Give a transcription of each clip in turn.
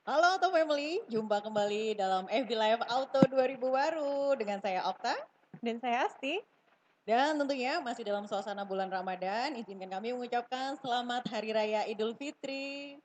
Halo Auto Family, jumpa kembali dalam FB Live Auto 2000 baru dengan saya Okta. Dan saya Asti. Dan tentunya masih dalam suasana bulan Ramadan, izinkan kami mengucapkan selamat Hari Raya Idul Fitri.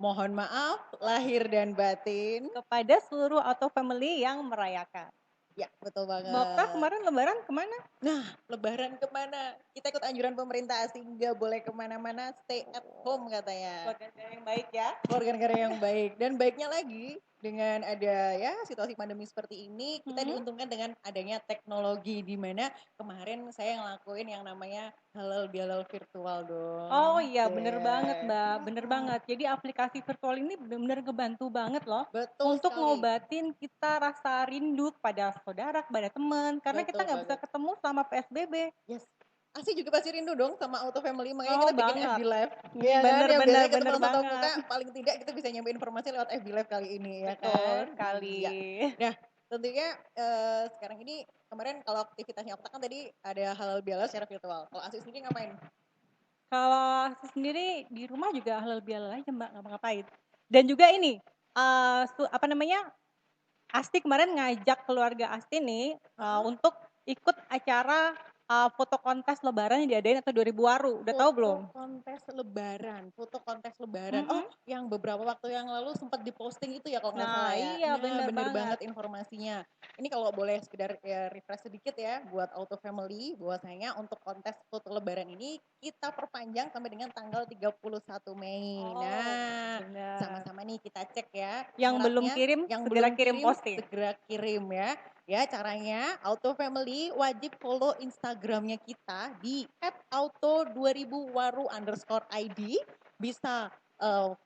Mohon maaf lahir dan batin. Kepada seluruh Auto Family yang merayakan. Ya, betul Bapak banget. kemarin lebaran kemana? Nah, lebaran kemana? Kita ikut anjuran pemerintah asing, nggak boleh kemana-mana, stay at home katanya. Keluarga negara yang baik ya. Keluarga negara yang baik. Dan baiknya lagi, dengan ada ya situasi pandemi seperti ini, kita diuntungkan dengan adanya teknologi, di mana kemarin saya ngelakuin yang namanya halal bihalal virtual dong. Oh iya, bener banget Mbak, bener banget. Jadi aplikasi virtual ini bener-bener ngebantu banget loh. Betul Untuk sekali. ngobatin kita rasa rindu kepada saudara, kepada teman. Karena kita Betul nggak bisa banget. ketemu selama PSBB. Yes. Asli juga pasti rindu dong sama Auto Family, makanya Oh kita bikin banget. FB Live. Iya kan, Bener, yang bener, biasanya ketemu bener langsung tatap muka, banget. paling tidak kita bisa nyampe informasi lewat FB Live kali ini, ya Betul kan? sekali. Iya. Nah, tentunya sekarang ini, kemarin kalau aktivitasnya Okta kan tadi ada halal bihalal secara virtual. Kalau Asli sendiri ngapain? Kalau aku sendiri di rumah juga halal bihalal aja Mbak, ngapa-ngapain. Dan juga ini, apa namanya, Asti kemarin ngajak keluarga Asti nih, untuk ikut acara, foto kontes lebaran yang diadain atau 2000 Waru, udah tahu belum? Foto kontes lebaran. Oh, Mhm. yang beberapa waktu yang lalu sempat diposting itu ya kalau nggak salah Nah ya. iya Nah, bener bener banget. banget informasinya. Ini kalau boleh sekedar ya refresh sedikit ya buat Auto Family, bahwasanya untuk kontes foto lebaran ini kita perpanjang sampai dengan tanggal 31 Mei. Oh, Nah, bener. sama-sama nih kita cek ya Yang belum syaratnya. kirim, Yang segera belum kirim kirim, posting. segera kirim ya. Ya, caranya Auto Family wajib follow Instagramnya kita di @auto2000waru_id. Bisa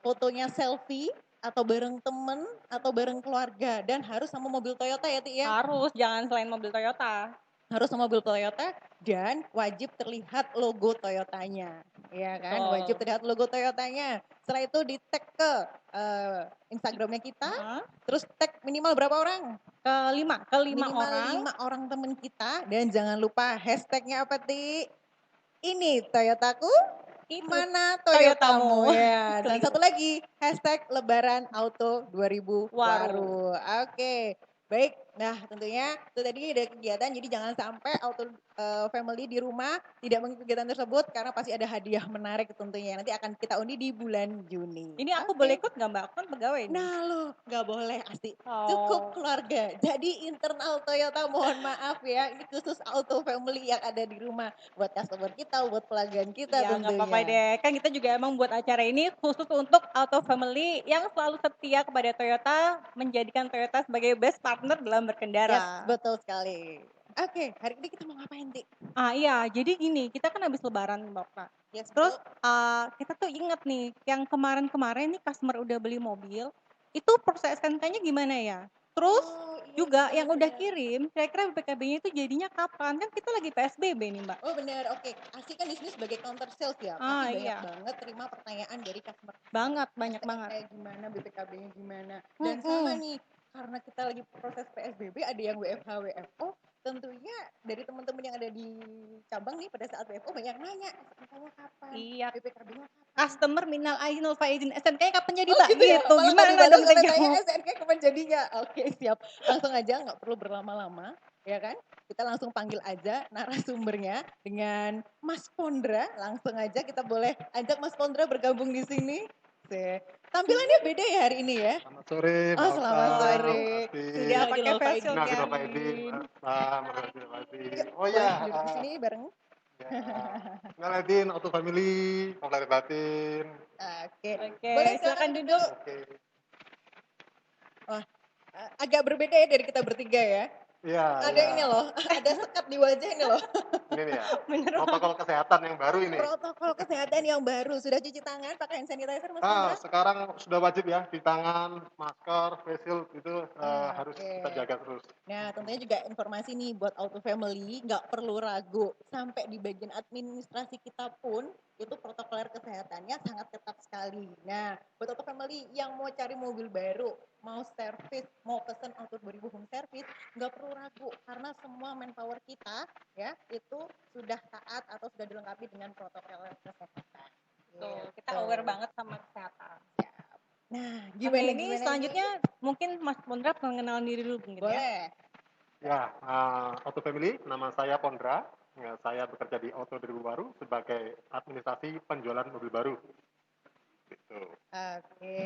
fotonya selfie atau bareng temen atau bareng keluarga, dan harus sama mobil Toyota ya Ti ya. Harus, jangan selain mobil Toyota. Harus sama mobil Toyota dan wajib terlihat logo Toyotanya, ya kan? Wajib Betul. terlihat logo Toyotanya. Setelah itu di tag ke Instagramnya kita, Heeh. terus tag minimal berapa orang? Kelima Minimal orang. 5 orang temen kita, dan jangan lupa hashtagnya apa Ti? Ini Toyotaku, Itu mana Toyotamu, Toyotamu. ya. Dan Klik satu lagi, hashtag Lebaran Auto 2000 Waru. Waru. Oke, baik. Nah, tentunya itu tadi ada kegiatan, jadi jangan sampai Auto Family di rumah tidak mengikuti kegiatan tersebut, karena pasti ada hadiah menarik tentunya. Nanti akan kita undi di bulan Juni. Ini aku boleh Oke. ikut nggak Mbak? Aku kan pegawai nih. Nah lo, nggak boleh Asti. Cukup Oh, keluarga. Jadi internal Toyota mohon maaf ya. Ini khusus Auto Family yang ada di rumah. Buat customer kita, buat pelanggan kita iya nggak apa-apa tentunya. deh. Kan kita juga emang buat acara ini khusus untuk Auto Family yang selalu setia kepada Toyota, menjadikan Toyota sebagai best partner dalam Yes, berkendara. betul sekali. Oke, hari ini kita mau ngapain, Ti? Iya, jadi gini, kita kan habis lebaran nih, Bapak. Yes, Terus, betul. kita tuh inget nih, yang kemarin-kemarin nih customer udah beli mobil, itu proses STNK-nya gimana ya? Terus Oh, iya juga benar yang udah benar. kirim, kira-kira BPKB-nya itu jadinya kapan? Kan kita lagi PSBB nih, Mbak. Oh benar, oke. Asti kan di sini sebagai counter sales ya. Pasti banyak Iya, banget terima pertanyaan dari customer. banget, banyak banget. STNK gimana, BPKB-nya gimana. Dan sama Mhm. nih, karena kita lagi proses PSBB, ada yang WFH, WFO, tentunya dari teman-teman yang ada di cabang nih pada saat WFO banyak nanya, STNK-nya kapan, Iya, BPKB-nya kapan. customer minal aidin wal faizin, STNK-nya kapan jadi, Oh Mbak? gitu ya, Gitu, malah nggak gimana dibalas dong kita sampai tanya jawab? SNK kapan jadinya. Oke siap, langsung aja nggak perlu berlama-lama, ya kan? Kita langsung panggil aja narasumbernya dengan Mas Pondra. Langsung aja kita boleh ajak Mas Pondra bergabung di sini. Tampilannya beda ya hari ini ya? Selamat sore, Oh Mbak Okta, selamat Mas sore. Asti. Sudah Minal aidin pakai wal face shield Kenal ya? kita Pak Edin, faizin. Mbak Okta, terima kasih. Yuk, Oh boleh ya, duduk di sini bareng. ya. Kenal Edin, Auto Family, Komplek Batin. Oke, Oke, boleh silakan silakan duduk. duduk. Oke, Wah, agak berbeda ya dari kita bertiga ya. iya, Ada iya. ini loh, ada sekat di wajah ini loh. Ini nih ya, Bener banget. protokol kesehatan yang baru ini. Protokol kesehatan yang baru. Sudah cuci tangan pakai hand sanitizer Mas Pondra? Sekarang sudah wajib ya, di tangan, masker, face shield, itu harus Oke. kita jaga terus. Nah, tentunya juga informasi nih buat Auto Family, nggak perlu ragu. Sampai di bagian administrasi kita pun, itu protokoler kesehatannya sangat ketat sekali. Nah, buat Auto Family yang mau cari mobil baru, mau servis, mau pesen Auto 2000 home service, nggak perlu ragu. Karena semua manpower kita, ya, itu sudah taat atau sudah dilengkapi dengan protokoler kesehatan. Tuh, Gitu. kita aware banget sama kesehatan. Nah, Oke, gimana ini gimana selanjutnya mungkin Mas Pondra mengenal diri dulu mungkin ya. Boleh. Ya, Auto Family, nama saya Pondra. Ya, saya bekerja di Auto 2000 Baru sebagai administrasi penjualan mobil baru. Gitu. Oke.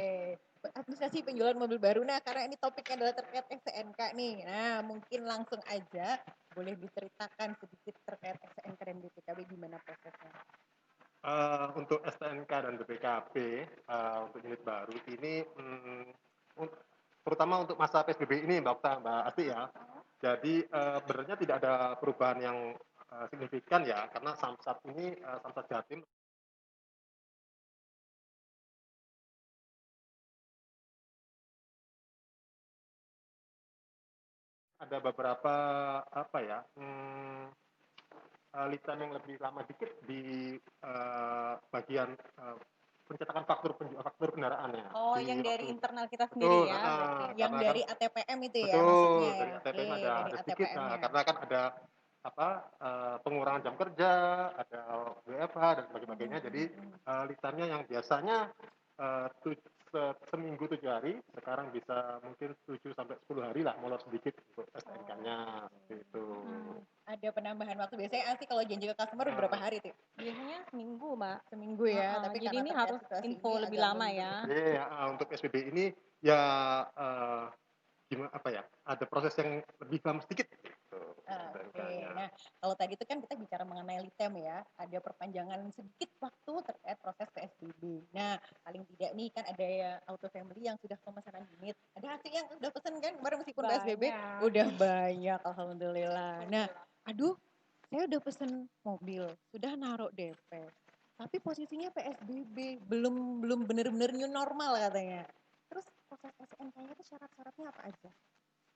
Administrasi penjualan mobil baru. Nah, karena ini topiknya adalah terkait STNK nih. Nah, mungkin langsung aja boleh diceritakan sedikit terkait STNK dan BPKB gimana prosesnya. Untuk STNK dan BPKB untuk unit baru ini terutama untuk masa PSBB ini Mbak Asti ya. Jadi sebenarnya tidak ada perubahan yang signifikan ya karena Samsat ini Samsat Jatim ada beberapa apa ya litan yang lebih lama dikit di bagian pencetakan faktur kendaraannya. Oh, di yang dari waktu internal kita sendiri betul, ya. berarti. Yang karena dari kan ATPM itu ya betul maksudnya ya. dari ATPM Oke, ada dari sedikit ATPM-nya. karena kan ada apa pengurangan jam kerja, ada WFH dan sebagainya. Jadi litannya yang biasanya seminggu 7 hari, sekarang bisa mungkin 7 sampai 10 hari lah, molor sedikit untuk STNK-nya seperti itu. Ada penambahan waktu. Biasanya Asti kalau janji ke customer berapa hari tuh? Biasanya seminggu, Mbak. Seminggu ya, tapi Jadi karena ini terkait harus situasi info ini lebih agak lama mundur. ya. Jadi untuk SPB ini ya gimana apa ya? Ada proses yang lebih lama sedikit. Gitu, Oke, STNK-nya. nah kalau tadi itu kan kita bicara mengenai litem ya, ada perpanjangan sedikit waktu terkait proses PSBB. Nah, paling tidak nih kan ada ya Auto Family yang sudah pemesanan unit. Ada Asti yang udah pesen kan kemarin meskipun PSBB? Banyak. Udah banyak, alhamdulillah. Nah, aduh, saya udah pesen mobil, sudah naruh DP. Tapi posisinya PSBB, belum bener-bener new normal katanya. Terus proses SNK-nya itu syarat-syaratnya apa aja?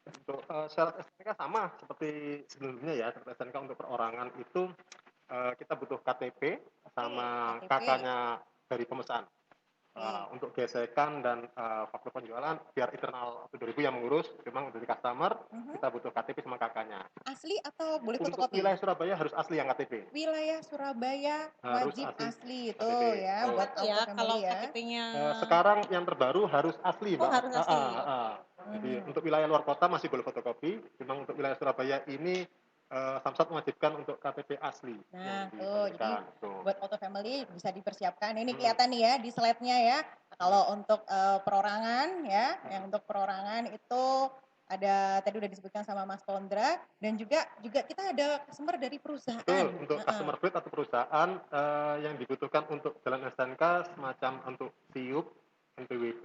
Untuk syarat STNK sama seperti sebelumnya ya. Syarat STNK untuk perorangan itu kita butuh KTP sama KTP. KK-nya dari pemesan. Untuk gesekan dan faktur penjualan biar internal 2000 yang mengurus, memang dari customer kita butuh KTP sama KK-nya. Asli atau boleh Untuk fotokopi? wilayah Surabaya harus asli yang KTP. Wilayah Surabaya Harus wajib asli asli itu KTP. ya Oh. buat Itu Auto ya, kalau Family ya. KTP-nya Sekarang yang terbaru harus asli, Mbak. harus asli. Jadi untuk wilayah luar kota masih boleh fotokopi, memang untuk wilayah Surabaya ini Samsat mewajibkan untuk KTP asli. Nah, yang tuh jadi diberikan. Tuh. buat Auto Family bisa dipersiapkan. Ini kelihatan nih ya di slide-nya ya. Kalau untuk perorangan ya, yang untuk perorangan itu ada tadi udah disebutkan sama Mas Pondra dan juga kita ada customer dari perusahaan. Betul, untuk customer fleet atau perusahaan yang dibutuhkan untuk jalan STNK semacam untuk SIUP, NPWP,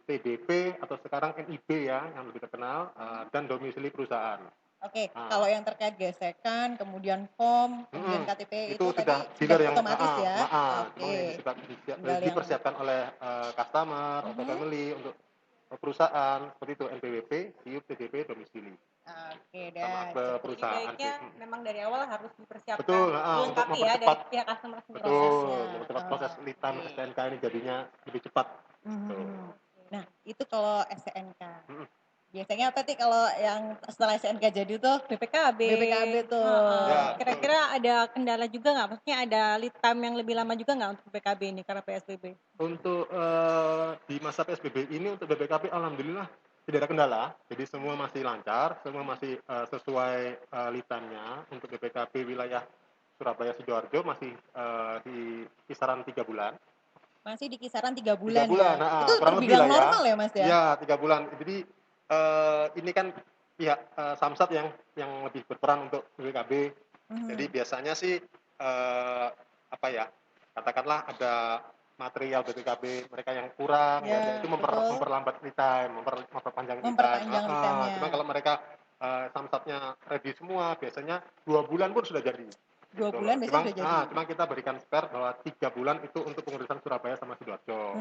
TDP atau sekarang NIB ya yang lebih terkenal dan domisili perusahaan. Oke, kalau yang terkait gesekan, kemudian form, kemudian KTP itu sudah tadi dealer sudah yang otomatis ya. Oke. Tinggal yang Dipersiapkan oleh customer atau family untuk perusahaan seperti itu NPWP, SIUP, TDP, domisili. Oke Sama dah. perusahaan Baiknya sih. memang dari awal harus dipersiapkan Betul, untuk dilengkapi ya dari mempercepat pihak customer sendiri. betul, mempercepat proses litan STNK ini jadinya lebih cepat. Nah, itu kalau STNK. Biasanya apa sih kalau yang setelah STNK jadi tuh BPKB. tuh. Ya, Kira-kira ada kendala juga nggak? Maksudnya ada lead time yang lebih lama juga nggak untuk BPKB ini karena PSBB? Untuk di masa PSBB ini untuk BPKB alhamdulillah tidak ada kendala. Jadi semua masih lancar, semua masih sesuai litannya. Untuk BPKB wilayah Surabaya Sidoarjo masih di kisaran 3 bulan. Masih di kisaran 3 3 bulan, bulan, ya. Itu kurang lebih terbilang lah ya. normal ya Mas ya? Iya, 3 bulan. Jadi ini kan pihak Samsat yang lebih berperan untuk BPKB. Jadi biasanya sih apa ya? Katakanlah ada material BPKB mereka yang kurang, Ya, itu betul. memperlambat lead time, memperpanjang lead time. Memperpanjang lead time-nya. Cuma kalau mereka Samsatnya ready semua, biasanya 2 bulan pun sudah jadi. 2 bulan biasanya sudah jadi. Cuma kita berikan spare bahwa 3 bulan itu untuk pengurusan Surabaya sama Sidoarjo.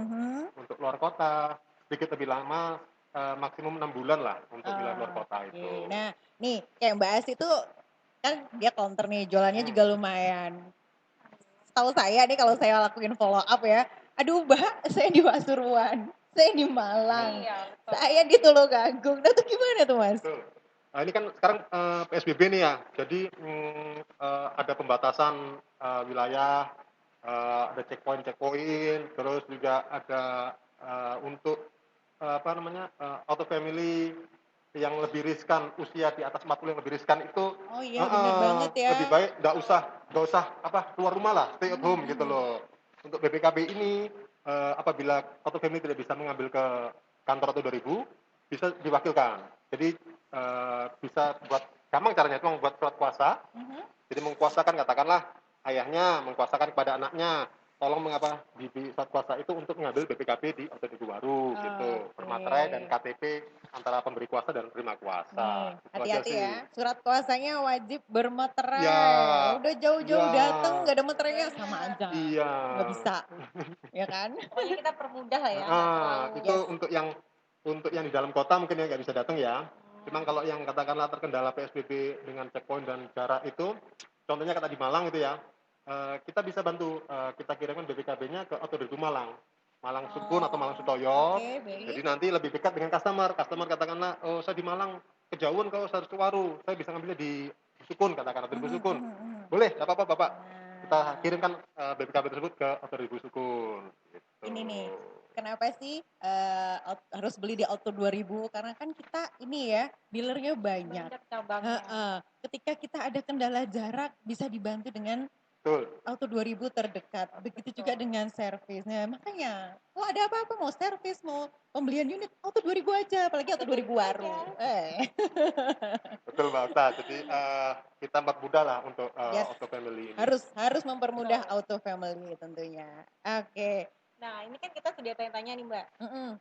Untuk luar kota sedikit lebih lama, maksimum 6 bulan lah untuk wilayah luar kota itu. Nah, nih kayak Mbak As itu kan dia counter nih, jualannya juga lumayan. Setahu saya nih kalau saya lakuin follow up ya, aduh Mbak, saya di Pasuruan, saya di Malang, saya di Tulungagung. Nah itu gimana tuh Mas? Betul. Nah, ini kan sekarang PSBB nih ya, jadi ada pembatasan wilayah, ada checkpoint, terus juga ada untuk auto family yang lebih riskan, usia di atas 40 yang lebih riskan itu Oh iya, bener banget ya. lebih baik nggak usah keluar rumah lah, stay at home gitu loh. Untuk BPKB ini apabila auto family tidak bisa mengambil ke kantor atau 2000 bisa diwakilkan. Jadi bisa buat gampang caranya itu membuat surat kuasa. Jadi mengkuasakan, katakanlah ayahnya mengkuasakan kepada anaknya, tolong mengapa di surat kuasa itu untuk mengambil BPKB di auto baru gitu, bermaterai dan KTP antara pemberi kuasa dan penerima kuasa. Hati-hati ya, surat kuasanya wajib bermaterai. Ya, Udah jauh-jauh ya. datang nggak ada materainya sama aja. Iya. Nggak bisa, ya kan? Pokoknya kita permudah lah ya. Itu untuk yang di dalam kota mungkin yang nggak bisa datang ya. Cuman kalau yang katakanlah terkendala PSBB dengan checkpoint dan jarak itu, contohnya kata di Malang itu ya, kita bisa bantu, kita kirimkan BPKB-nya ke Auto Malang. Malang Sukun atau Malang Sutoyo. Jadi nanti lebih dekat dengan customer. Customer katakanlah, oh saya di Malang kejauhan kau harus ke Waru, saya bisa ngambilnya di Sukun katakanlah, Auto Sukun. Boleh, nggak apa-apa Bapak. Kita kirimkan BPKB tersebut ke Auto Sukun. Gitu. Ini nih, kenapa sih harus beli di Auto 2000? Karena kan kita ini ya, dealernya banyak. Ketika kita ada kendala jarak, bisa dibantu dengan Auto 2000 terdekat. Begitu juga dengan servis. Nah, makanya kalau ada apa-apa mau servis, mau pembelian unit, Auto 2000 aja, apalagi Auto 2000 Waru. Betul Mbak Okta. Jadi kita mempermudah lah untuk Auto Family ini. Harus mempermudah Auto Family tentunya. Oke. Nah, ini kan kita sudah tanya-tanya nih Mbak.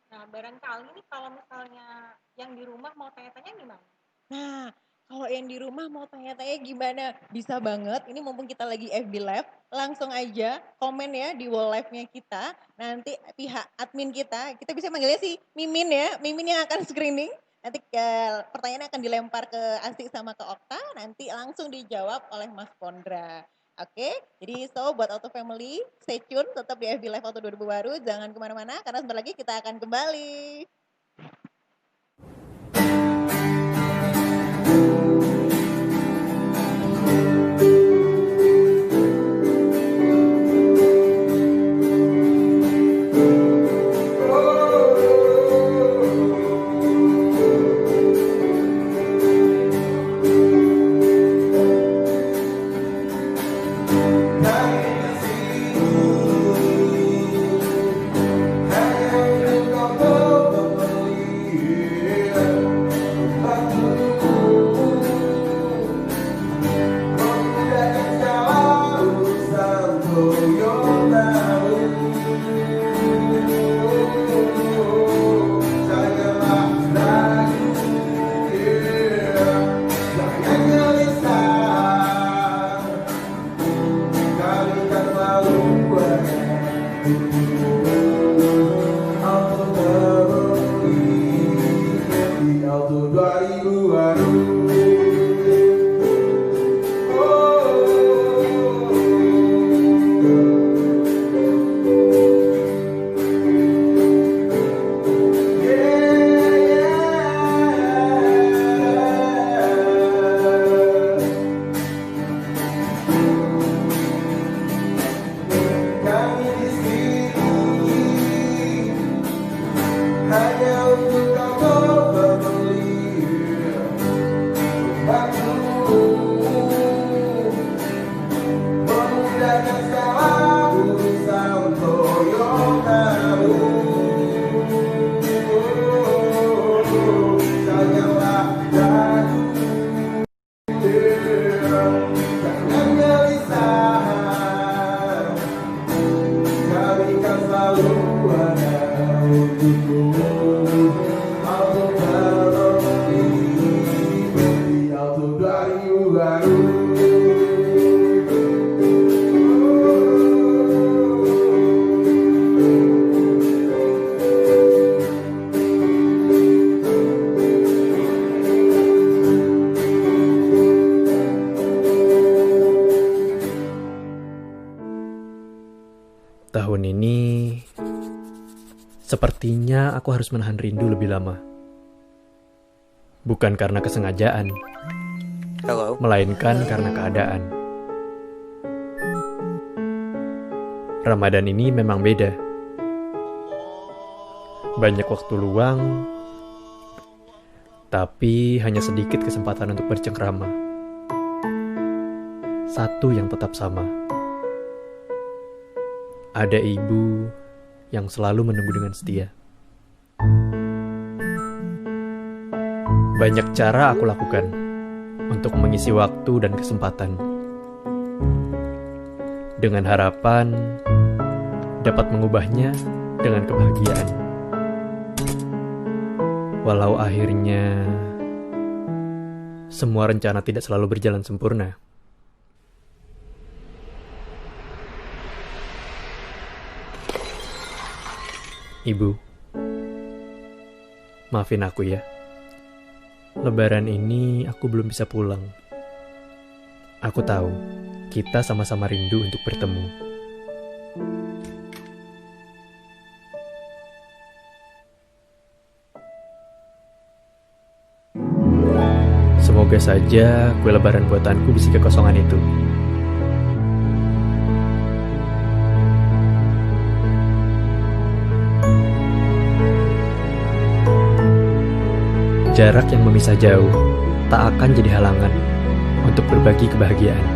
Nah, barangkali nih kalau misalnya yang di rumah mau tanya-tanya gimana? Nah, kalau yang di rumah mau tanya-tanya gimana? Bisa banget, ini mumpung kita lagi FB Live, langsung aja komen ya di wall live-nya kita. Nanti pihak admin kita bisa manggilnya si Mimin ya, Mimin yang akan screening. Nanti pertanyaan akan dilempar ke Asik sama ke Okta, nanti langsung dijawab oleh Mas Pondra. Oke, jadi buat Auto Family, stay tune, tetap di FB Live Auto 2000 Baru, jangan kemana-mana karena sebentar lagi kita akan kembali. Tahun ini, sepertinya aku harus menahan rindu lebih lama. Bukan karena kesengajaan, melainkan karena keadaan. Ramadan ini memang beda. Banyak waktu luang, tapi hanya sedikit kesempatan untuk bercengkrama. Satu yang tetap sama. Ada ibu yang selalu menunggu dengan setia. Banyak cara aku lakukan untuk mengisi waktu dan kesempatan. Dengan harapan dapat mengubahnya dengan kebahagiaan. Walau akhirnya semua rencana tidak selalu berjalan sempurna. Ibu, maafin aku ya. Lebaran ini aku belum bisa pulang. Aku tahu, kita sama-sama rindu untuk bertemu. Semoga saja kue lebaran buatanku bisa kekosongan itu. Jarak yang memisah jauh tak akan jadi halangan untuk berbagi kebahagiaan.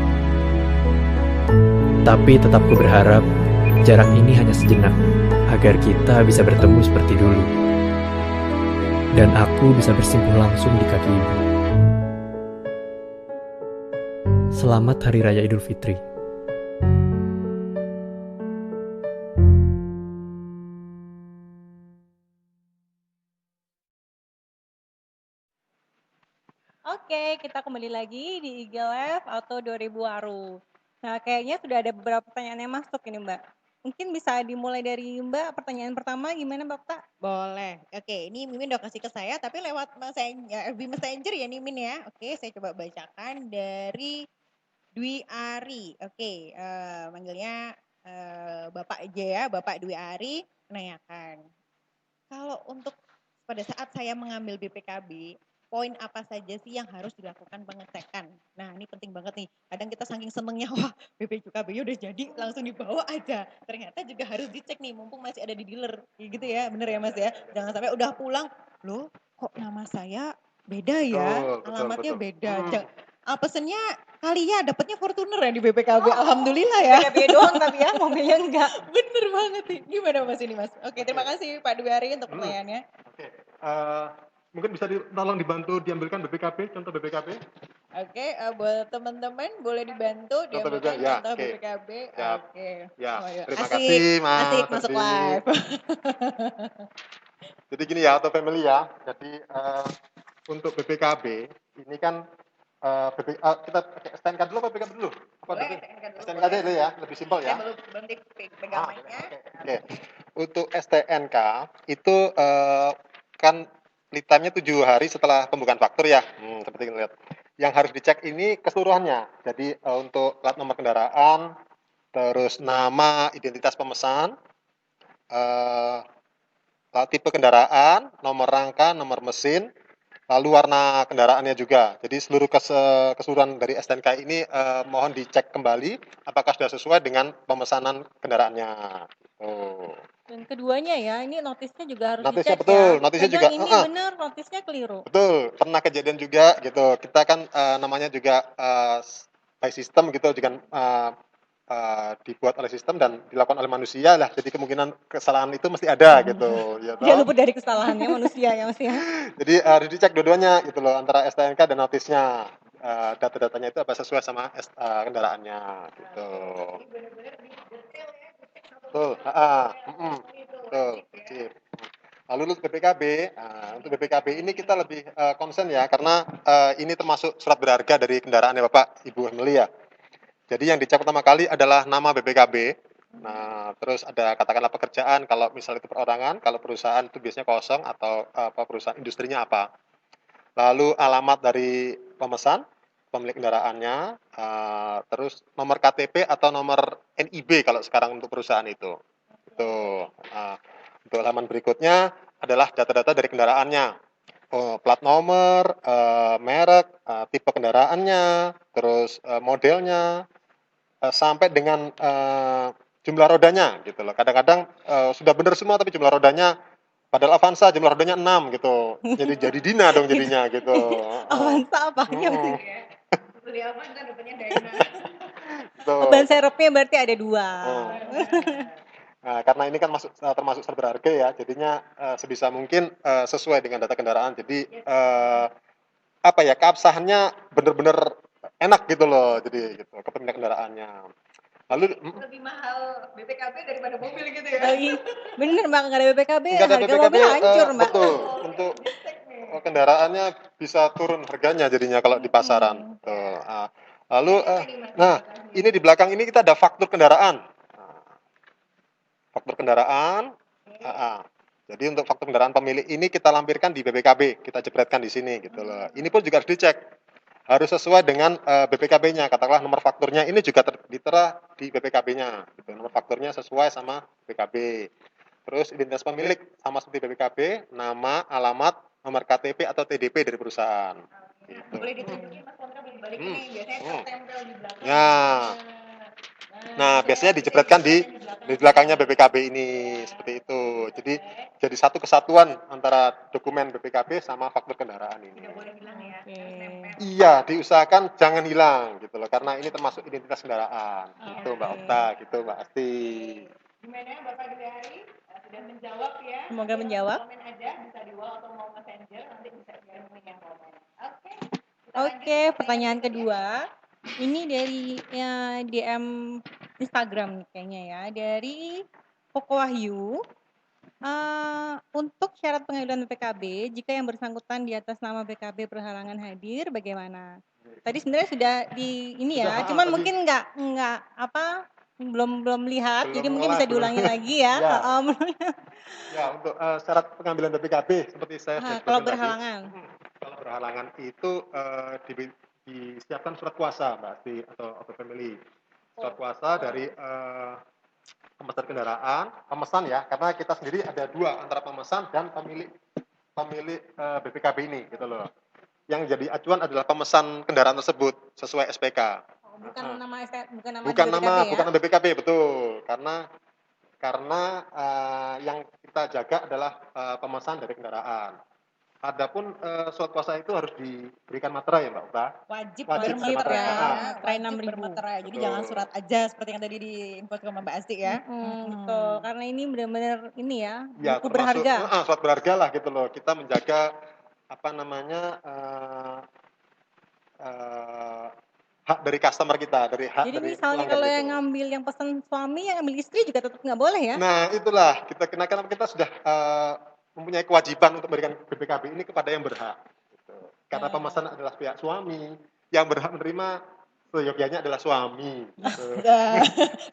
Tapi tetap ku berharap jarak ini hanya sejenak agar kita bisa bertemu seperti dulu. Dan aku bisa bersimpuh langsung di kaki ibu. Selamat Hari Raya Idul Fitri. Oke, kita kembali lagi di IG Live Auto 2000 Aru. Nah, kayaknya sudah ada beberapa pertanyaan yang masuk ini, Mbak. Mungkin bisa dimulai dari Mbak. Pertanyaan pertama gimana, Mbak Okta? Boleh. Oke, ini Mimin udah kasih ke saya, tapi lewat FB Messenger ya nih Min ya. Oke, saya coba bacakan dari Dwi Ari. Oke, manggilnya Bapak aja ya, Bapak Dwi Ari menanyakan. Kalau untuk pada saat saya mengambil BPKB, poin apa saja sih yang harus dilakukan pengecekan? Nah, ini penting banget nih. Kadang kita saking senengnya, wah BPKB udah jadi, langsung dibawa aja. Ternyata juga harus dicek nih, mumpung masih ada di dealer. Gitu ya, bener ya Mas ya? Jangan sampai udah pulang, loh kok nama saya beda ya? Alamatnya betul. beda. Pesennya kali ya, dapetnya Fortuner ya di BPKB. Alhamdulillah ya. BPKB doang tapi ya, mobilnya enggak. Bener banget nih. Gimana Mas ini Mas? Oke, terima kasih Pak Dwi Ari untuk pertanyaannya. Oke. Mungkin bisa tolong dibantu diambilkan BPKB, contoh BPKB. Oke, buat teman-teman boleh dibantu diambilkan ya, contoh oke. BPKB. Siap. Oke. Ya, Oh, ya. terima Asik, kasih Mas asik masuk Ferdi. live. Jadi gini ya, Auto Family ya. Jadi untuk BPKB ini kan kita pakai STNK dulu atau BPKB dulu? Boleh, STNK dulu, STNK boleh. aja dulu ya, lebih simpel ya. Saya belum pegang mic-nya. Oke. Untuk STNK itu kan lead time-nya 7 hari setelah pembukaan faktur ya. Seperti kita lihat. Yang harus dicek ini keseluruhannya. Jadi untuk plat nomor kendaraan, terus nama, identitas pemesan, tipe kendaraan, nomor rangka, nomor mesin, lalu warna kendaraannya juga. Jadi seluruh keseluruhan dari STNK ini mohon dicek kembali apakah sudah sesuai dengan pemesanan kendaraannya. Dan keduanya ya, ini notisnya juga harus Notisnya dicek betul, ya. notisnya Kadang juga, ini benar, notisnya keliru. Betul, pernah kejadian juga gitu. Kita kan namanya juga by system gitu, juga dibuat oleh sistem dan dilakukan oleh manusia lah. Jadi kemungkinan kesalahan itu mesti ada gitu. Ya, Jangan luput dari kesalahannya manusia ya Mas ya. Jadi harus dicek dua-duanya gitu loh, antara STNK dan notisnya. Data-datanya itu apa sesuai sama kendaraannya gitu. Betul, betul, wajib. Lalu untuk BPKB, untuk BPKB ini kita lebih concern ya, karena ini termasuk surat berharga dari kendaraan ya Bapak, Ibu Emily ya. Jadi yang dicek pertama kali adalah nama BPKB. Nah, terus ada katakanlah pekerjaan, kalau misalnya itu perorangan, kalau perusahaan itu biasanya kosong atau perusahaan industrinya apa. Lalu alamat dari pemesan, pemilik kendaraannya, terus nomor KTP atau nomor NIB kalau sekarang untuk perusahaan itu. Untuk halaman berikutnya adalah data-data dari kendaraannya. Plat nomor, merek, tipe kendaraannya, terus modelnya, sampai dengan jumlah rodanya gitu loh. Kadang-kadang sudah benar semua tapi jumlah rodanya Padahal Avanza jumlah rodanya 6 gitu. Jadi Dina dong jadinya gitu. Avanza apanya? Mm-mm. Beli apa kan depannya Dayna. Gitu. Oh, ban serepnya berarti ada 2. Oh. Nah, karena ini kan termasuk serba berharga ya, jadinya sebisa mungkin sesuai dengan data kendaraan. Jadi apa ya, keabsahannya bener-bener enak gitu loh. Jadi gitu kepemilikan kendaraannya. Lalu Lebih mahal BPKB daripada mobil gitu ya. Oh, iya. Bener Mbak, nggak ada BPKB, nggak ada harga BPKB, mobil hancur Mbak. betul. Untuk kendaraannya bisa turun harganya jadinya kalau di pasaran. Tuh. Lalu nah, ini di belakang ini kita ada faktur kendaraan. Faktur kendaraan. Jadi untuk faktur kendaraan pemilik ini kita lampirkan di BPKB, kita jepretkan di sini gitu loh. Ini pun juga harus dicek. Harus sesuai dengan BPKB-nya. Katakanlah nomor fakturnya ini juga ditera di BPKB-nya. Gitu. Nomor fakturnya sesuai sama BPKB. Terus identitas pemilik sama seperti BPKB, nama, alamat, nomor KTP atau TDP dari perusahaan. Gitu. Boleh ditunjukin Mas Kontra boleh balikin nih, biasanya tertempel di belakang. Ya. Nah, biasanya dijepretkan di belakangnya BPKB ini seperti itu. Jadi satu kesatuan antara dokumen BPKB sama faktur kendaraan ini. Nggak boleh hilang ya. Iya, diusahakan jangan hilang gitu loh, karena ini termasuk identitas kendaraan. Gitu Mbak Okta, gitu Mbak Asti. Gimana Bapak Gede sudah menjawab ya? Semoga menjawab. Komen aja bisa di wall atau mau messenger nanti bisa kirim yang komen. Oke. Oke, pertanyaan kedua. Ini dari DM Instagram nih kayaknya ya, dari Koko Wahyu. Untuk syarat pengajuan BPKB, jika yang bersangkutan di atas nama BKB berhalangan hadir, bagaimana? Tadi sebenarnya sudah di ini ya, cuman mungkin nggak apa belum lihat, jadi mungkin bisa diulangi lagi ya. Ya, untuk syarat pengambilan BPKB seperti saya sudah Kalau sebutkan berhalangan. tadi. Kalau berhalangan itu disiapkan surat kuasa Mbak Asti atau family. Surat kuasa dari pemesan kendaraan, pemesan ya, karena kita sendiri ada dua antara pemesan dan pemilik BPKB ini gitu loh. Yang jadi acuan adalah pemesan kendaraan tersebut sesuai SPK. Bukan nama BPKB betul, karena yang kita jaga adalah pemesan dari kendaraan. Adapun surat kuasa itu harus diberikan materai ya Mbak Okta. Wajib bermaterai. wajib bermaterai. Jadi jangan surat aja seperti yang tadi diinfokan sama Mbak Asti ya. Betul, karena ini benar-benar ini ya, Ya, buku termasuk berharga. surat berharga lah gitu loh. Kita menjaga hak dari customer kita, dari hak Jadi dari misalnya pelanggan kalau itu. yang ngambil yang pesan suami, yang ambil istri juga tetap nggak boleh ya? Nah, itulah kita kenakan, kita sudah mempunyai kewajiban untuk memberikan BPKB ini kepada yang berhak. Gitu. Karena pemesan adalah pihak suami, yang berhak menerima seyogyanya adalah suami. Gitu.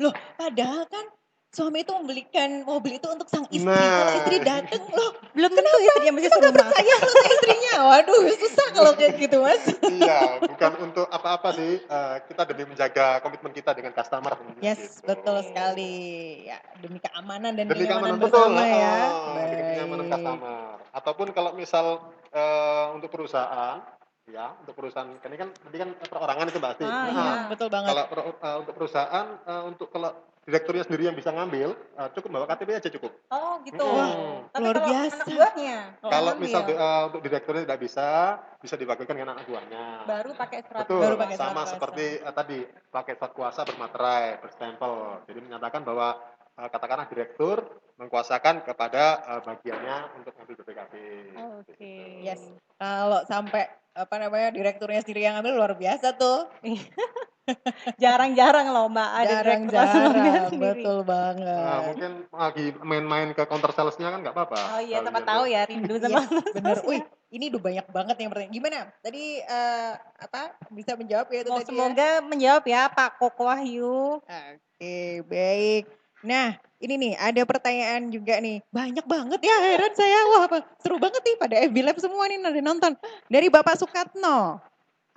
Loh, padahal kan suami itu membelikan mobil itu untuk sang istri. Nah. Kalau istri dateng, loh Belum tentu istrinya masih kita nggak serumah. percaya sama istrinya. Waduh, susah kalau kayak gitu Mas. Iya, bukan untuk apa-apa sih. Kita demi menjaga komitmen kita dengan customer. Yes, gitu. betul sekali. Ya, demi keamanan dan Demi kenyamanan betul, bersama ya. demi kenyamanan customer. Ataupun kalau misal untuk perusahaan, ya untuk perusahaan, ini kan perorangan itu Mbak Asti. Iya, betul banget. Kalau untuk perusahaan, untuk kalau direkturnya sendiri yang bisa ngambil, cukup bawa KTP aja cukup. Oh gitu. Tapi luar kalau biasa. anak buahnya, Kalau ngambil, misal untuk direkturnya tidak bisa diwakilkan dengan anak buahnya. baru pakai surat. Betul, Baru pakai surat sama kuasa. seperti tadi pakai surat kuasa bermaterai, berstempel. Jadi menyatakan bahwa katakanlah direktur mengkuasakan kepada bagiannya untuk ngambil BPKB. Oke. Yes. Kalau sampai direkturnya sendiri yang ngambil luar biasa tuh. Jarang-jarang loh Mbak ada direktur langsung ngambil Jarang-jarang, sendiri. betul banget. Mungkin lagi main-main ke counter salesnya kan nggak apa-apa. Oh iya, siapa Kalian tahu ya. ya rindu sama Bener. Wih, ini udah banyak banget yang bertanya. Gimana? Tadi bisa menjawab ya itu tadi ya? Semoga menjawab ya Pak Koko Wahyu. Oke, baik. Nah, ini nih ada pertanyaan juga nih. Banyak banget ya, heran saya. Wah, seru banget nih pada FB Lab semua nih ada nonton. Dari Bapak Sukatno.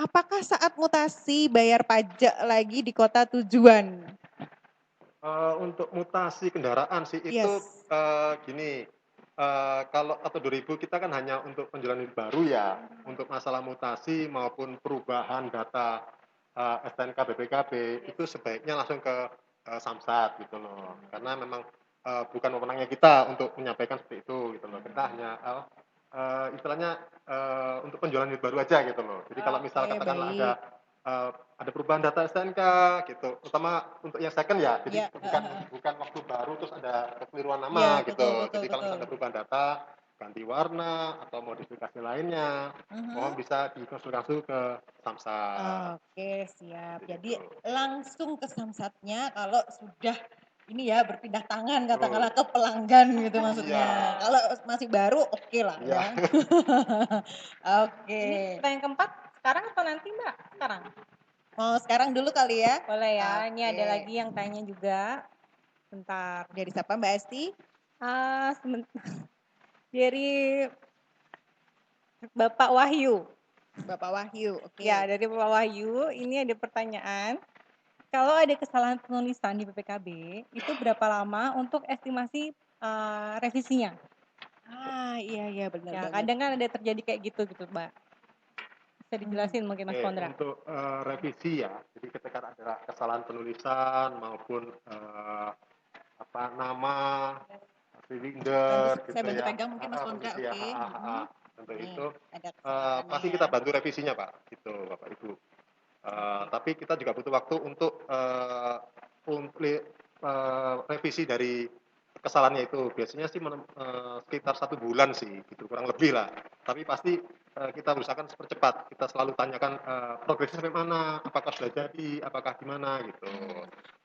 Apakah saat mutasi bayar pajak lagi di kota tujuan? Untuk mutasi kendaraan sih itu Yes. gini. Kalau atau 2000 kita kan hanya untuk penjualan unit baru ya. Untuk masalah mutasi maupun perubahan data STNK BPKB itu sebaiknya langsung ke Samsat gitu loh. Karena memang bukan wewenangnya kita untuk menyampaikan seperti itu gitu loh. Kita hanya istilahnya untuk penjualan unit baru aja gitu loh. Jadi kalau misal Oke, katakanlah baik. ada perubahan data STNK gitu, terutama untuk yang second ya. Jadi Ya, bukan waktu baru terus ada kekeliruan ya, nama betul, gitu. betul, Jadi kalau betul. misalnya ada perubahan data, ganti warna atau modifikasi lainnya, mohon bisa dikonsultasi ke Samsat. Oke, siap. Jadi Gitu. langsung ke Samsatnya kalau sudah ini ya berpindah tangan Betul. katakanlah ke pelanggan gitu maksudnya. Iya. Kalau masih baru oke lah Iya. ya. Oke. Ini pertanyaan keempat sekarang atau nanti Mbak? Sekarang. Mau sekarang dulu kali ya. Boleh ya. Ini Oke. ada lagi yang tanya juga. Bentar. Dari siapa Mbak Esti? Dari Bapak Wahyu. Bapak Wahyu. Oke. Ya, dari Bapak Wahyu, ini ada pertanyaan. Kalau ada kesalahan penulisan di BPKB, itu berapa lama untuk estimasi revisinya? Iya benar Ya, banget. kadang kan ada terjadi kayak gitu Mbak. Bisa dijelasin mungkin Mas Oke, Pondra. untuk revisi ya, jadi ketika ada kesalahan penulisan maupun nama, silinder, Saya gitu bantu ya. pegang mungkin Mas Pondra, Revisi ya, oke. Untuk Nih, itu ada kesalahannya pasti ya. kita bantu revisinya Pak, gitu Bapak Ibu. Tapi kita juga butuh waktu untuk revisi dari kesalahannya itu. Biasanya sih sekitar 1 bulan sih, gitu kurang lebih lah. Tapi pasti kita usahakan sepercepat. Kita selalu tanyakan progresnya sampai mana, apakah sudah jadi, apakah gimana gitu.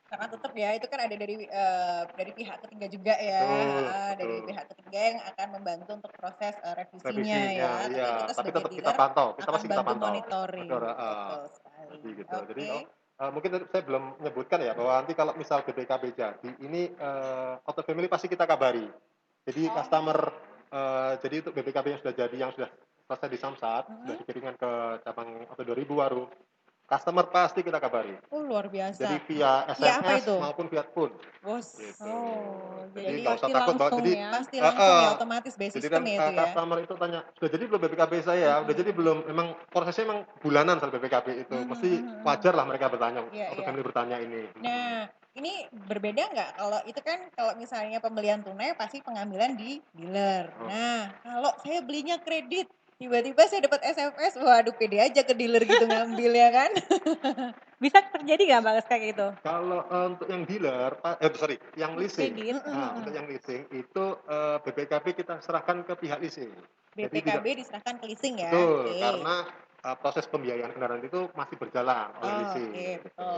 Karena tetap ya itu kan ada dari pihak ketiga juga ya. Betul, Dari betul. pihak ketiga yang akan membantu untuk proses revisinya Revisinya, ya. iya. Tapi kita Tapi sebagai tetap kita dealer pantau. Kita akan pasti kita bantu pantau. monitoring. Betul, Betul sekali. gitu. Jadi Oke. mungkin saya belum menyebutkan ya bahwa nanti kalau misal BPKB jadi ini auto family pasti kita kabari. Jadi customer jadi untuk BPKB yang sudah jadi yang sudah selesai di Samsat sudah dikirimkan ke cabang auto 2000 baru customer pasti kita kabari. Oh luar biasa. Jadi via Via apa SMS itu? maupun via phone. Bos. Gitu. Jadi nggak usah pasti takut bahwa langsung jadi ya. pasti langsung ya otomatis by jadi system kan ya itu ya. customer itu tanya sudah jadi belum BPKB saya, udah jadi belum, memang prosesnya memang bulanan soal BPKB itu, mesti wajar lah mereka bertanya, Iya, auto iya. family bertanya ini. Nah, ini berbeda nggak kalau itu kan kalau misalnya pembelian tunai pasti pengambilan di dealer. Nah, kalau saya belinya kredit, tiba-tiba saya dapat SMS, waduh pede aja ke dealer gitu ngambil ya kan? Bisa terjadi nggak Mbak kayak gitu? Kalau untuk yang dealer, yang leasing, Kredit. untuk yang leasing itu BPKB kita serahkan ke pihak leasing. Jadi BPKB diserahkan ke leasing ya. betul, Oke. karena proses pembiayaan kendaraan itu masih berjalan oleh leasing. Oke, betul.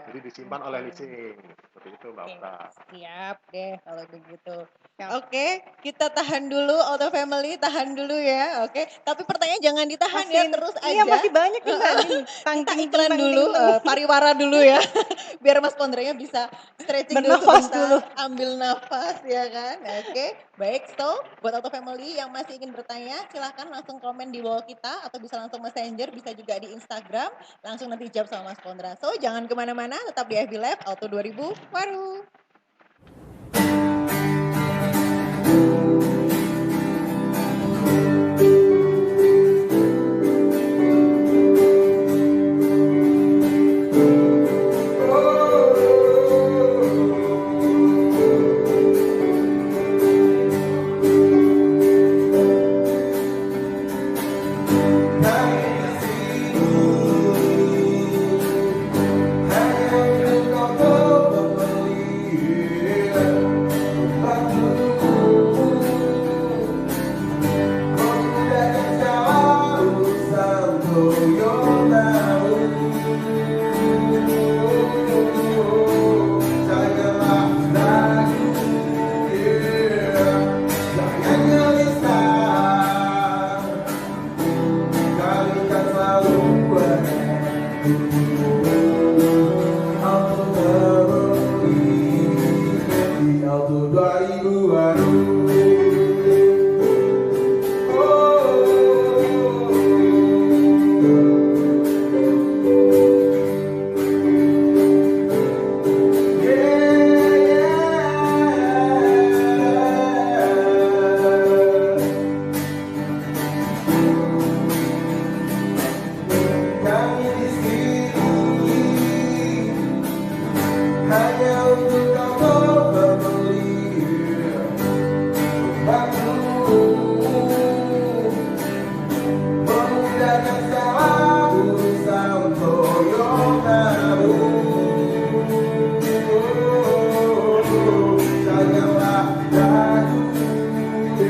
Jadi disimpan oleh leasing, seperti itu Mbak Oke, Okta. siap deh kalau begitu. Siap. Oke, kita tahan dulu Auto Family, tahan dulu ya. Oke, tapi pertanyaan jangan ditahan ya, terus aja. Iya masih banyak nih Mbak. Kita iklan dulu, pariwara dulu ya. Biar Mas Pondranya bisa stretching dulu Bernafas sebentar, dulu. ambil nafas ya kan. Oke, baik. So, buat Auto Family yang masih ingin bertanya, silahkan langsung komen di bawah kita atau bisa langsung messenger, bisa juga di Instagram. Langsung nanti jawab sama Mas Pondra. So, jangan kemana-mana, tetap di FB Live Auto 2000 Waru.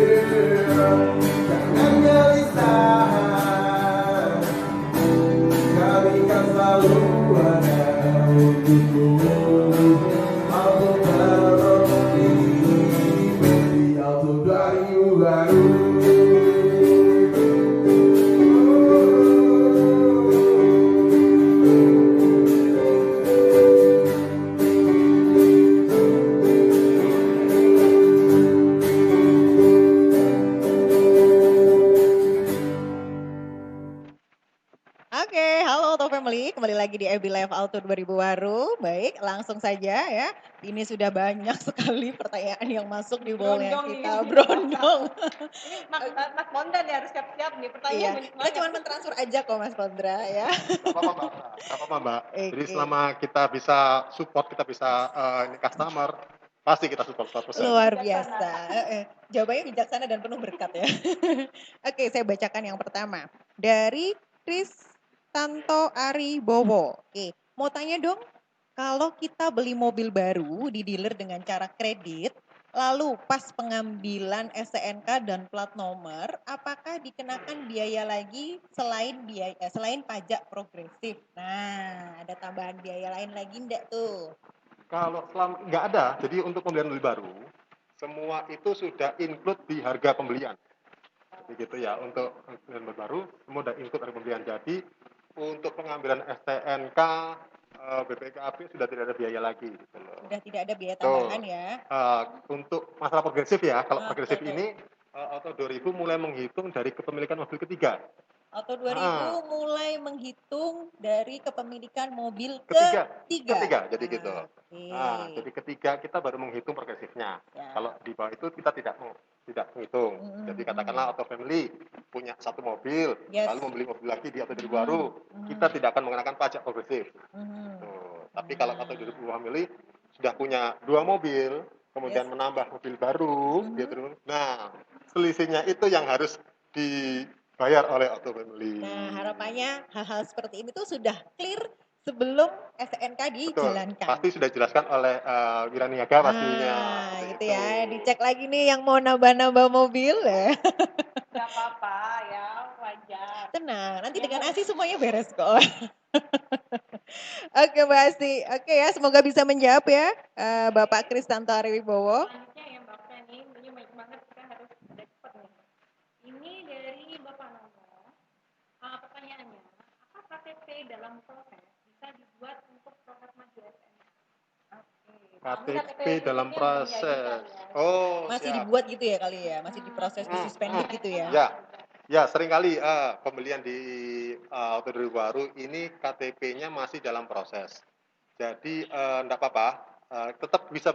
Jangan gelisah, kami kan selalu ada untukmu. Auto Family, Auto 2000 baru. Oke, halo Auto Family, kembali lagi di FB Live Auto 2000 baru. Baik, langsung saja ya. Ini sudah banyak sekali pertanyaan yang masuk di bolnya Berondong kita, nih. berondong. Ini Mas Bondan ya harus siap-siap nih, Iya, pertanyaan banyak kita banget. cuma mentransfer aja kok Mas Pondra ya. Nggak apa-apa Mbak. Nggak apa-apa Mbak. Jadi Oke. selama kita bisa support, kita bisa ini customer, pasti kita support 100%. Luar biasa. Jawabannya bijaksana dan penuh berkat ya. Oke, saya bacakan yang pertama. Dari Kristanto Aribowo. Oke, mau tanya dong, kalau kita beli mobil baru di dealer dengan cara kredit, lalu pas pengambilan STNK dan plat nomor, apakah dikenakan biaya lagi selain pajak progresif? Nah, ada tambahan biaya lain lagi enggak tuh? Kalau selama nggak ada, jadi untuk pembelian mobil baru, semua itu sudah include di harga pembelian. Jadi gitu ya, untuk pembelian mobil baru, semua sudah include harga pembelian. Jadi untuk pengambilan STNK, BPKB sudah tidak ada biaya lagi. Gitu loh. Sudah tidak ada biaya Betul. tambahan ya. Untuk masalah progresif ya, kalau progresif betul. ini Auto 2000 mulai menghitung dari kepemilikan mobil ketiga. Auto 2000 mulai menghitung dari kepemilikan mobil Ketiga, ketiga. jadi gitu. Oke. Nah, jadi ketiga kita baru menghitung progresifnya. Ya. Kalau di bawah itu kita tidak menghitung. Jadi katakanlah Auto Family punya satu mobil, Yes. lalu membeli mobil lagi di Auto 2000 baru, kita tidak akan mengenakan pajak progresif. Tuh. Tapi kalau Auto 2000 Family sudah punya dua mobil, kemudian menambah mobil baru, gitu. Nah, selisihnya itu yang harus dibayar oleh Auto Family. Nah, harapannya hal-hal seperti ini tuh sudah clear sebelum STNK dijalankan. Pasti sudah dijelaskan oleh Wiraniaga pastinya. Itu ya, dicek lagi nih yang mau nambah-nambah mobil ya. Gak apa-apa ya, wajar. Tenang, nanti dengan ASI semuanya beres kok. Oke Mbak Asti, oke ya, semoga bisa menjawab ya Bapak Kristanto Ariwibowo. Selanjutnya ya Mbak Feni, ini banyak banget, kita harus ada cepat nih. Ini dari Bapak Nono. Pertanyaannya, apa KTP dalam proses bisa dibuat untuk proses maju SN? KTP dalam proses. Oh, Masih siap. dibuat gitu ya kali ya, masih diproses di suspended gitu ya. Ya, seringkali pembelian di Auto 2000 baru ini KTP-nya masih dalam proses. Jadi enggak apa-apa, tetap bisa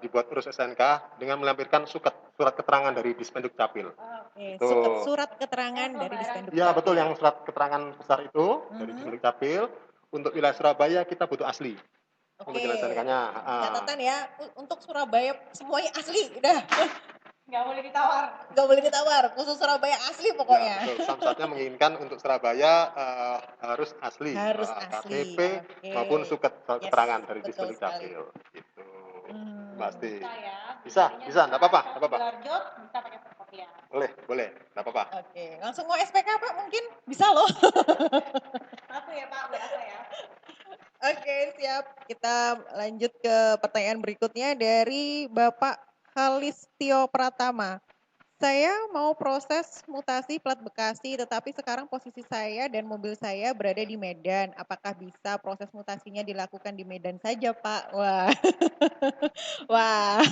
dibuat urus SNK dengan melampirkan surat keterangan dari Dispenduk Capil. Oke, Itu. surat keterangan dari Dispenduk Ya, Capil. betul, yang surat keterangan besar itu dari Dispenduk Capil. Untuk wilayah Surabaya kita butuh asli. Untuk Oke, wilayah SNK-nya. catatan ya, untuk Surabaya semuanya asli, udah. Nggak boleh ditawar. Nggak boleh ditawar, khusus Surabaya asli pokoknya. Ya, betul. Samsatnya menginginkan untuk Surabaya harus asli. Harus asli. KTP maupun surat keterangan dari betul Dispenduk sekali. Capil. Gitu. Pasti. Bisa ya. Bisa, enggak apa-apa, enggak apa-apa. Larjot bisa pakai fotokopian. Boleh, enggak apa-apa. Oke, langsung mau SPK Pak mungkin? Bisa loh. Satu ya Pak, biasa ya. Oke, siap. Kita lanjut ke pertanyaan berikutnya dari Bapak Kalistio Pratama. Saya mau proses mutasi plat Bekasi, tetapi sekarang posisi saya dan mobil saya berada di Medan. Apakah bisa proses mutasinya dilakukan di Medan saja, Pak? Wah, wah.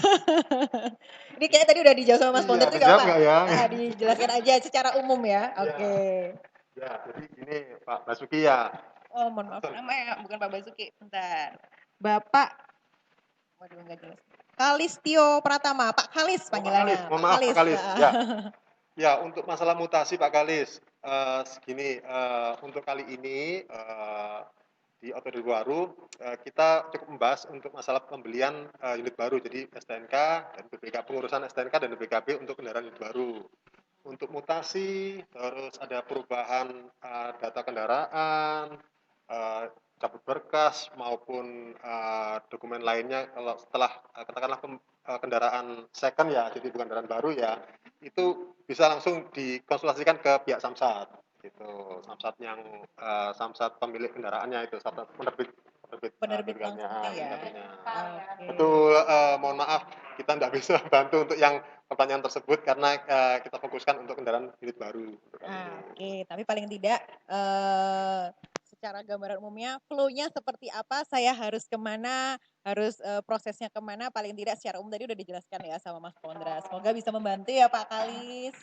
Ini kayak tadi udah dijawab sama Mas Ponder juga, dijawab Pak. nggak ya? Nah, dijelaskan aja secara umum ya. Oke. Ya, jadi gini Pak Basuki ya. Oh, mohon maaf, namanya bukan Pak Basuki. Bentar. Bapak, waduh nggak jelas. Kalistio Pratama, Pak Kalis panggilannya. Mohon maaf Pak Kalis. Ah. Ya. Ya, untuk masalah mutasi Pak Kalis, segini, untuk kali ini di Auto 2000 baru kita cukup membahas untuk masalah pembelian unit baru, jadi STNK dan BPKB, pengurusan STNK dan BPKB untuk kendaraan unit baru. Untuk mutasi, terus ada perubahan data kendaraan, cabut berkas maupun dokumen lainnya kalau setelah katakanlah kendaraan second ya, jadi bukan kendaraan baru ya, itu bisa langsung dikonsultasikan ke pihak Samsat gitu. Samsat yang Samsat pemilik kendaraannya itu, Samsat Penerbit APK-nya, langsungnya ya. APK-nya. Oke. Betul, mohon maaf kita tidak bisa bantu untuk yang pertanyaan tersebut karena kita fokuskan untuk kendaraan unit baru. Oke, tapi paling tidak secara gambaran umumnya flow-nya seperti apa, saya harus kemana, harus prosesnya kemana, paling tidak secara umum tadi udah dijelaskan ya sama Mas Pondra. Semoga bisa membantu ya Pak Kalis.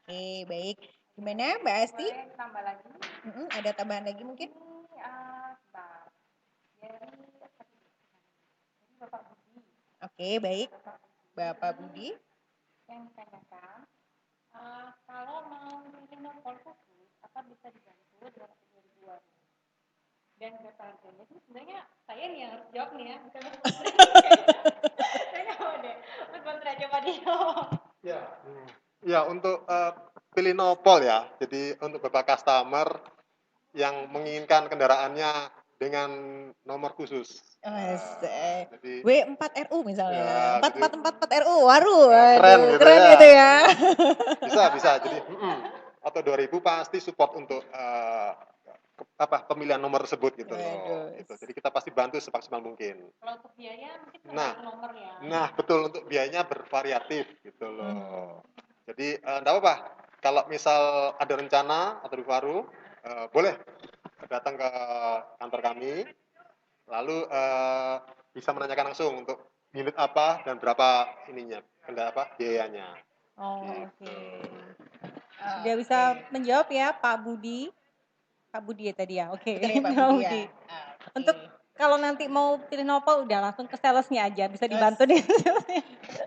Oke, baik. Gimana Mbak Asti? Boleh tambah lagi. Ada tambahan lagi mungkin? Ini sebentar. Dari Bapak Budi Oke, baik. Bapak Budi. yang ditanyakan, kalau mau pilih nomor khusus, apa bisa dibantu 200.000-an? Dan berapa harganya? Itu sebenarnya saya nih yang harus jawab nih ya, bukan Mas Pondra. Saya nggak mau deh, Mas Pondra coba dijawab. Ya untuk pilih nopol ya. Jadi untuk Bapak customer yang menginginkan kendaraannya dengan nomor khusus. Jadi W4RU misalnya. Ya, 4444 RU. Waduh, keren gitu keren ya. gitu ya. Bisa. Jadi atau 2000 pasti support untuk pemilihan nomor tersebut gitu loh. Gitu. Jadi kita pasti bantu semaksimal mungkin. Kalau untuk biaya mungkin Nah. nomor ya. Nah, betul, untuk biayanya bervariatif gitu loh. Jadi enggak apa-apa. Kalau misal ada rencana atau baru, boleh datang ke kantor kami. Lalu bisa menanyakan langsung untuk unit apa dan berapa ininya, biayanya. Oh, Gitu. Dia bisa menjawab ya Pak Budi. Pak Budi ya tadi ya. Oke. Betul ya Pak Pak Budi ya. Budi. Untuk kalau nanti mau pilih nopal udah langsung ke salesnya aja, bisa dibantu nih.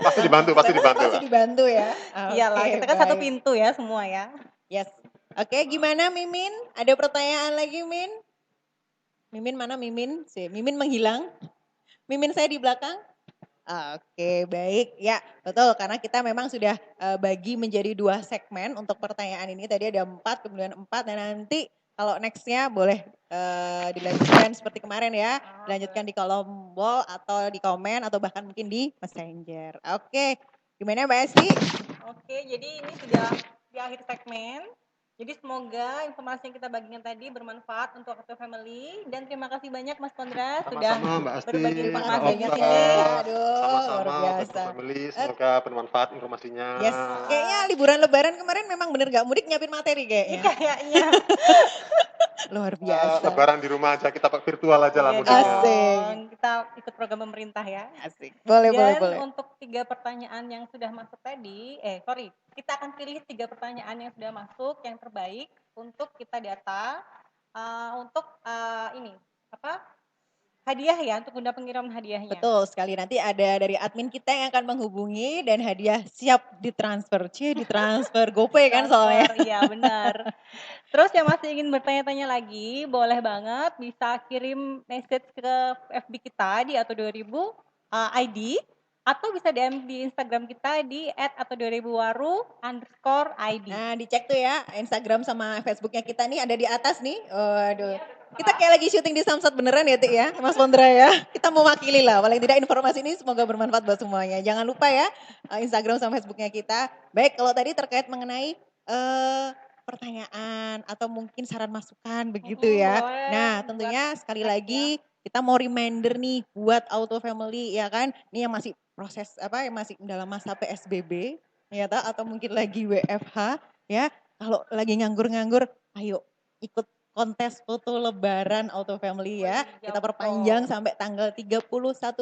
Pasti dibantu Pasti lah. dibantu ya. Iyalah, Oke, kita kan satu baik. pintu ya semua ya. Yes. Oke, gimana Mimin? Ada pertanyaan lagi, Min? Mimin mana Mimin? Mimin menghilang. Mimin saya di belakang. Oke, baik. Ya, betul. Karena kita memang sudah bagi menjadi 2 segmen untuk pertanyaan ini. Tadi ada 4, kemudian 4. Dan nanti kalau nextnya boleh dilanjutkan seperti kemarin ya. Dilanjutkan di kolom wall atau di komen atau bahkan mungkin di messenger. Oke, gimana Mbak Esti? Oke, jadi ini sudah di akhir segmen. Jadi semoga informasi yang kita bagikan tadi bermanfaat untuk Auto Family. Dan terima kasih banyak Mas Pondra sudah Sama-sama Mbak Asti, berbagi Terima informasi kasih di banyak sini. ya. Aduh, sama-sama luar Auto biasa. Family, semoga bermanfaat informasinya. Yes, kayaknya liburan lebaran kemarin memang bener gak mudik nyiapin materi kayaknya. Kayaknya. Luar biasa. Lebaran di rumah aja, kita virtual aja lah Iya mudiknya. Asik. dong. Kita ikut program pemerintah ya. Asik. Boleh. Dan untuk 3 pertanyaan yang sudah masuk tadi, kita akan pilih 3 pertanyaan yang sudah masuk yang terbaik untuk kita data untuk hadiah ya, untuk benda pengiriman hadiahnya. Betul sekali, nanti ada dari admin kita yang akan menghubungi dan hadiah siap ditransfer. Ditransfer GoPay kan soalnya. Iya benar. Terus yang masih ingin bertanya-tanya lagi, boleh banget bisa kirim message ke FB kita di @atau2000 ID atau bisa DM di Instagram kita di @atau2000waru_ID. Nah, dicek tuh ya Instagram sama Facebooknya kita nih ada di atas nih. Aduh. Kita kayak lagi syuting di Samsat beneran ya, Tik ya, Mas Pondra ya. Kita mewakili lah, paling tidak informasi ini semoga bermanfaat buat semuanya. Jangan lupa ya Instagram sama Facebooknya kita. Baik, kalau tadi terkait mengenai pertanyaan atau mungkin saran masukan begitu ya. Boleh. Nah, tentunya sekali lagi kita mau reminder nih buat Auto Family ya kan. Ini yang masih proses yang masih dalam masa PSBB ya atau mungkin lagi WFH ya. Kalau lagi nganggur-nganggur, ayo ikut kontes foto lebaran Auto Family ya. Kita perpanjang sampai tanggal 31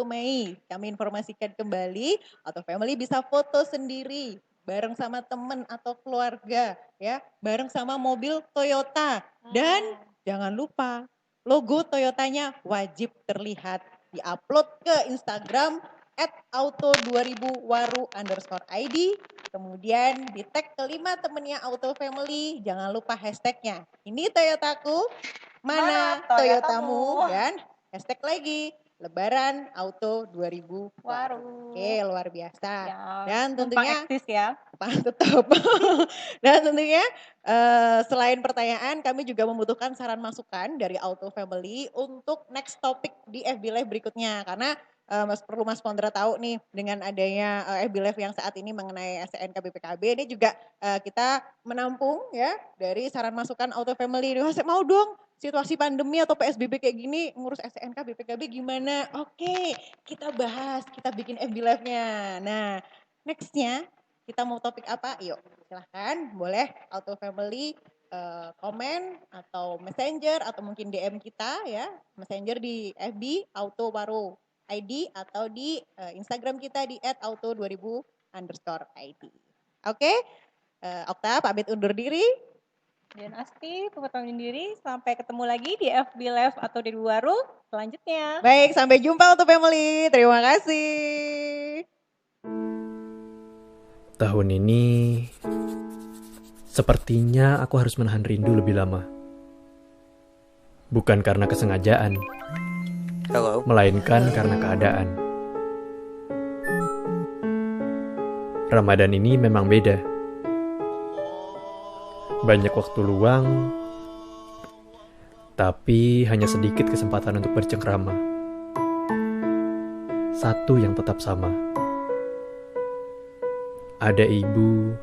Mei. Kami informasikan kembali, Auto Family bisa foto sendiri bareng sama temen atau keluarga ya, bareng sama mobil Toyota. Dan jangan lupa logo Toyotanya wajib terlihat, diupload ke Instagram @auto2000waru_id, kemudian di tag kelima temennya Auto Family, jangan lupa hashtagnya ini Toyotaku, mana Toyotamu, dan hashtag lagi Lebaran Auto 2000 Waru. Oke, luar biasa. Ya, Dan tentunya eksis ya. tetap. Dan tentunya selain pertanyaan, kami juga membutuhkan saran masukan dari Auto Family untuk next topik di FB Live berikutnya. Karena perlu Mas Pondra tahu nih dengan adanya FB Live yang saat ini mengenai SNK BPKB ini juga kita menampung ya dari saran masukan Auto Family. Mas mau dong situasi pandemi atau PSBB kayak gini ngurus SNK BPKB gimana? Oke, kita bahas, kita bikin FB Live-nya. Nah, nextnya kita mau topik apa? Yuk, silahkan boleh Auto Family komen atau messenger atau mungkin DM kita ya, messenger di FB Auto Paro ID atau di Instagram kita di @auto2000_id. Oke, Okta pamit undur diri. Dan Asti pamit diri. Sampai ketemu lagi di FB Live atau di Waru selanjutnya. Baik, sampai jumpa Auto Family. Terima kasih. Tahun ini, sepertinya aku harus menahan rindu lebih lama. Bukan karena kesengajaan, melainkan karena keadaan. Ramadan ini memang beda. Banyak waktu luang, tapi hanya sedikit kesempatan untuk bercengkrama. Satu yang tetap sama. Ada ibu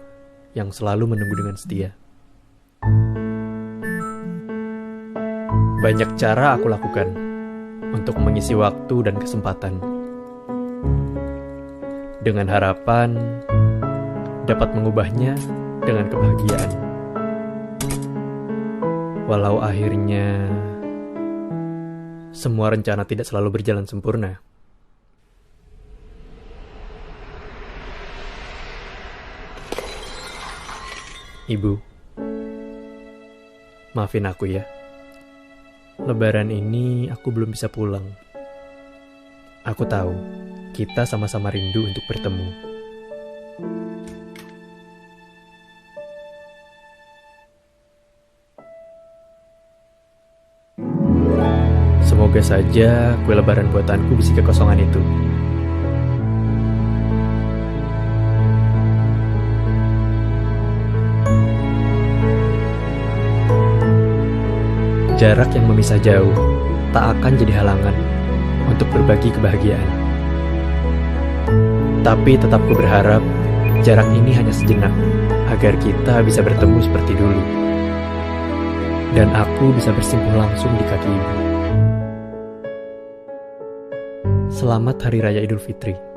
yang selalu menunggu dengan setia. Banyak cara aku lakukan untuk mengisi waktu dan kesempatan, dengan harapan dapat mengubahnya dengan kebahagiaan. Walau akhirnya semua rencana tidak selalu berjalan sempurna. Ibu, maafin aku ya. Lebaran ini aku belum bisa pulang. Aku tahu, kita sama-sama rindu untuk bertemu. Semoga saja kue lebaran buatanku bisa kekosongan itu. Jarak yang memisah jauh tak akan jadi halangan untuk berbagi kebahagiaan. Tapi tetap ku berharap jarak ini hanya sejenak agar kita bisa bertemu seperti dulu. Dan aku bisa bersimpuh langsung di kaki ibu. Selamat Hari Raya Idul Fitri.